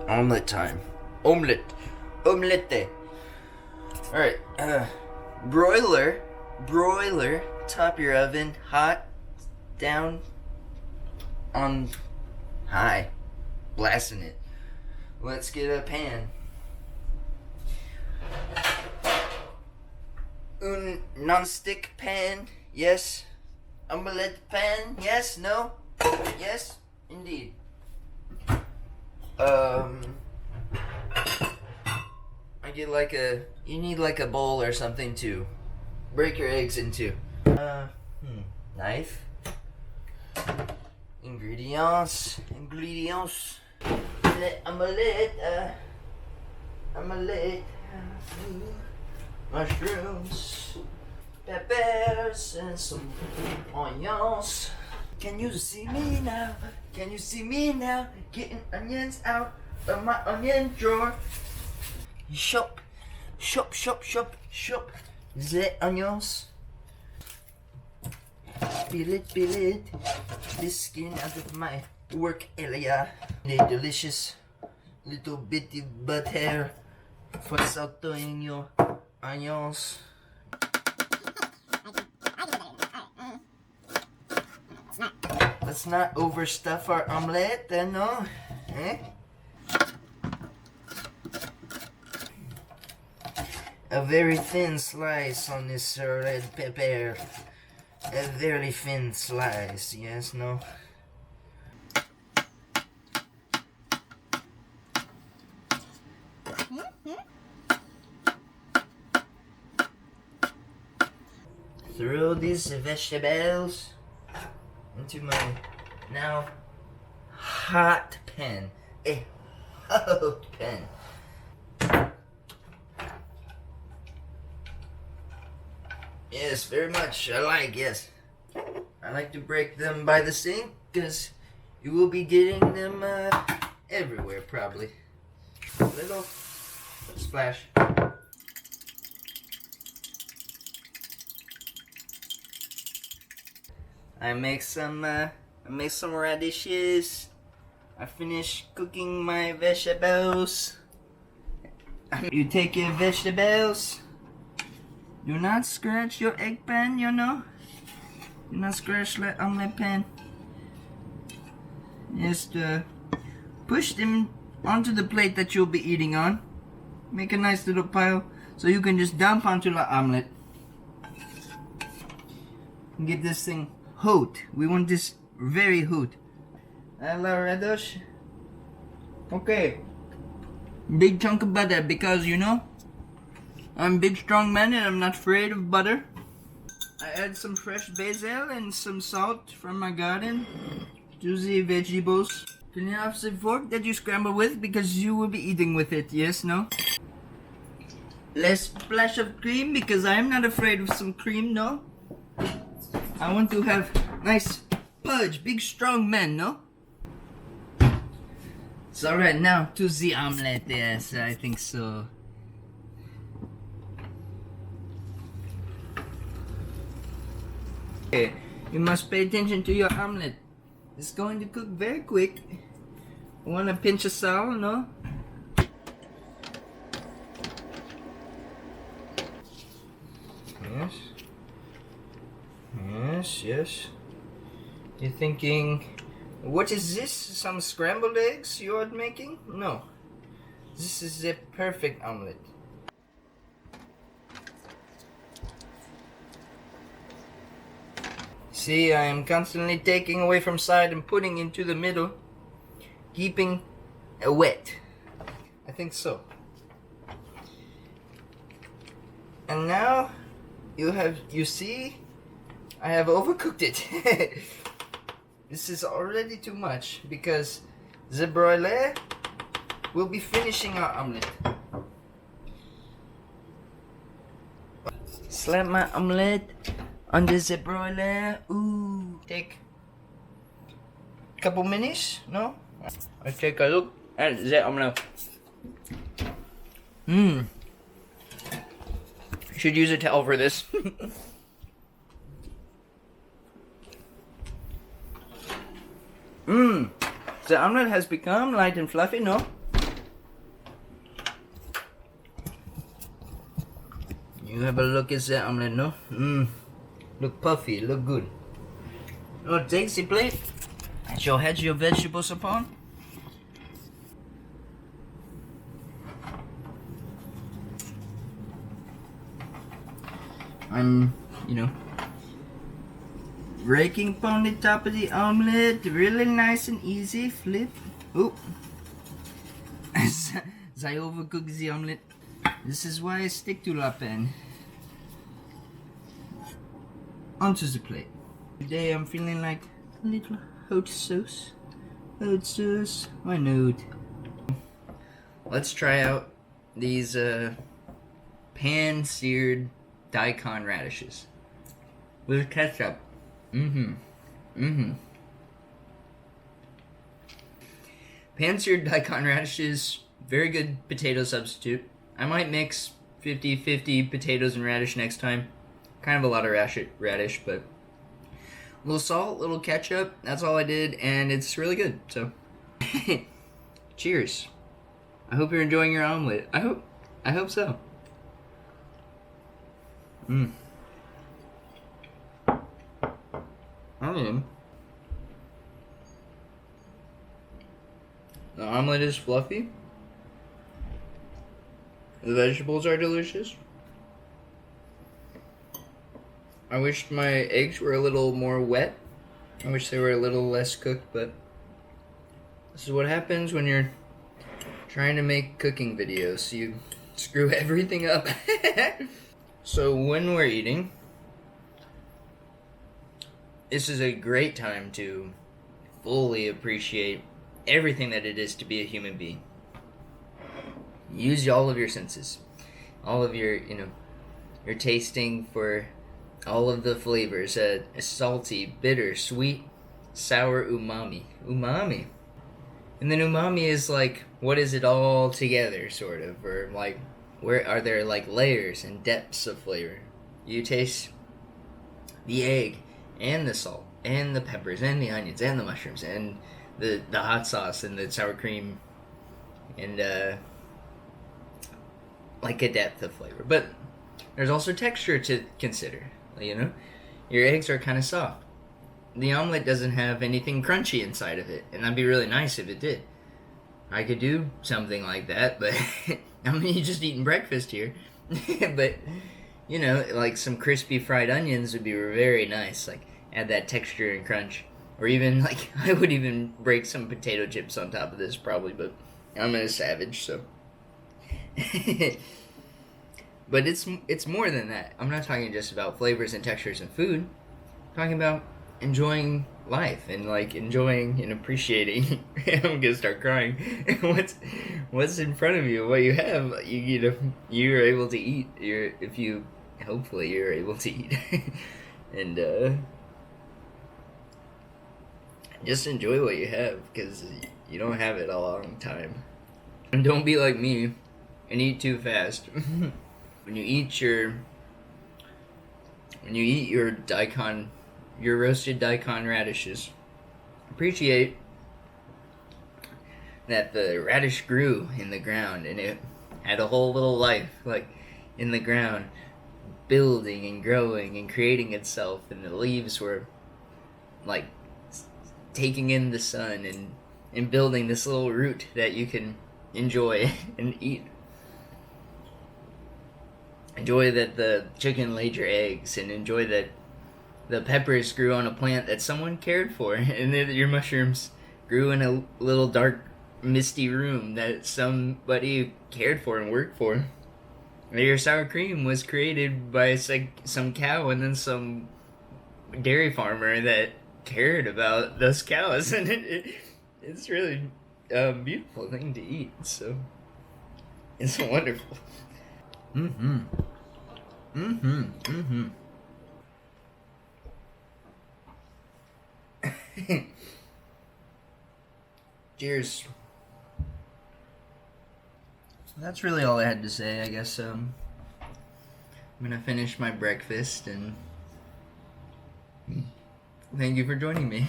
Omelet time. Omelette. Omelette. Alright, broiler. Top your oven, hot, down, on high. Blasting it. Let's get a pan. Un non-stick pan, yes. Omelette pan, yes, no? Yes, indeed. You need like a bowl or something to break your eggs into. Knife. Ingredients. Omelette. Mushrooms. Peppers and some onions. Can you see me now? Can you see me now? Getting onions out of my onion drawer. Chop. The onions. Peel it. This skin out of my work area. A delicious little bitty butter for sauteing your onions. Let's not overstuff our omelette, no? Eh? A very thin slice on this red pepper. A very thin slice, yes, no? Throw these vegetables into my now hot pan. A hot pan. Yes, very much. Yes. I like to break them by the sink because you will be getting them everywhere probably. A little splash. I make some radishes. I finish cooking my vegetables. You take your vegetables. Do not scratch your egg pan, you know. Do not scratch the omelette pan. Just push them onto the plate that you'll be eating on. Make a nice little pile so you can just dump onto the omelette. Get this thing hot. We want this very hot. Hello, Radosh. Okay. Big chunk of butter because you know I'm a big strong man and I'm not afraid of butter. I add some fresh basil and some salt from my garden to the vegetables. Can you have the fork that you scramble with because you will be eating with it, yes, no? Less splash of cream because I'm not afraid of some cream, no? I want to have nice pudge, big strong man, no? It's alright now to the omelette, yes, I think so. Okay, you must pay attention to your omelette. It's going to cook very quick. You want a pinch of salt, no? Yes. You're thinking, what is this? Some scrambled eggs you're making? No. This is a perfect omelette. See, I am constantly taking away from side and putting into the middle, keeping it wet. I think so. And now you see, I have overcooked it. This is already too much because the broiler will be finishing our omelette. Slap my omelette under the broiler. Ooh, take a couple minutes, no? I take a look at the omelette. Should use a towel for this. The omelette has become light and fluffy, no? You have a look at that omelette, no? Look puffy, look good. Oh, takes the plate. She'll hedge your vegetables upon. I'm, raking upon the top of the omelette. Really nice and easy. Flip. Oh. As I overcook the omelette. This is why I stick to la pan. Onto the plate. Today I'm feeling like a little hot sauce. Hot sauce. Why not? Let's try out these pan-seared daikon radishes with ketchup. Pan-seared daikon radishes, very good potato substitute. I might mix 50-50 potatoes and radish next time. Kind of a lot of radish, but a little salt, a little ketchup, that's all I did, and it's really good. So, cheers. I hope you're enjoying your omelet. I hope so. The omelet is fluffy. The vegetables are delicious. I wish my eggs were a little more wet. I wish they were a little less cooked, but this is what happens when you're trying to make cooking videos. You screw everything up. So when we're eating, this is a great time to fully appreciate everything that it is to be a human being. Use all of your senses, all of your, your tasting for all of the flavors, salty, bitter, sweet, sour, umami. And then umami is like, what is it all together, sort of, or like, where are there like layers and depths of flavor? You taste the egg, and the salt, and the peppers, and the onions, and the mushrooms, and the hot sauce, and the sour cream, and like a depth of flavor. But there's also texture to consider. Your eggs are kind of soft. The omelet doesn't have anything crunchy inside of it, and that'd be really nice if it did. I could do something like that, but you're just eating breakfast here. But like some crispy fried onions would be very nice. Like add that texture and crunch, or even like I would even break some potato chips on top of this probably. But I'm a savage, so. But it's more than that. I'm not talking just about flavors and textures and food. I'm talking about enjoying life and like enjoying and appreciating. I'm gonna start crying. what's in front of you, what you have, you're able to eat. Hopefully you're able to eat, and just enjoy what you have, because you don't have it a long time. And don't be like me and eat too fast. When you eat your daikon, your roasted daikon radishes, appreciate that the radish grew in the ground and it had a whole little life, like in the ground, building and growing and creating itself, and the leaves were like taking in the sun and building this little root that you can enjoy and eat. Enjoy that the chicken laid your eggs, and enjoy that the peppers grew on a plant that someone cared for, and that your mushrooms grew in a little dark, misty room that somebody cared for and worked for. And your sour cream was created by some cow and then some dairy farmer that cared about those cows, and it's really a beautiful thing to eat. So it's wonderful. Cheers. That's really all I had to say, I guess. I'm gonna finish my breakfast, and thank you for joining me.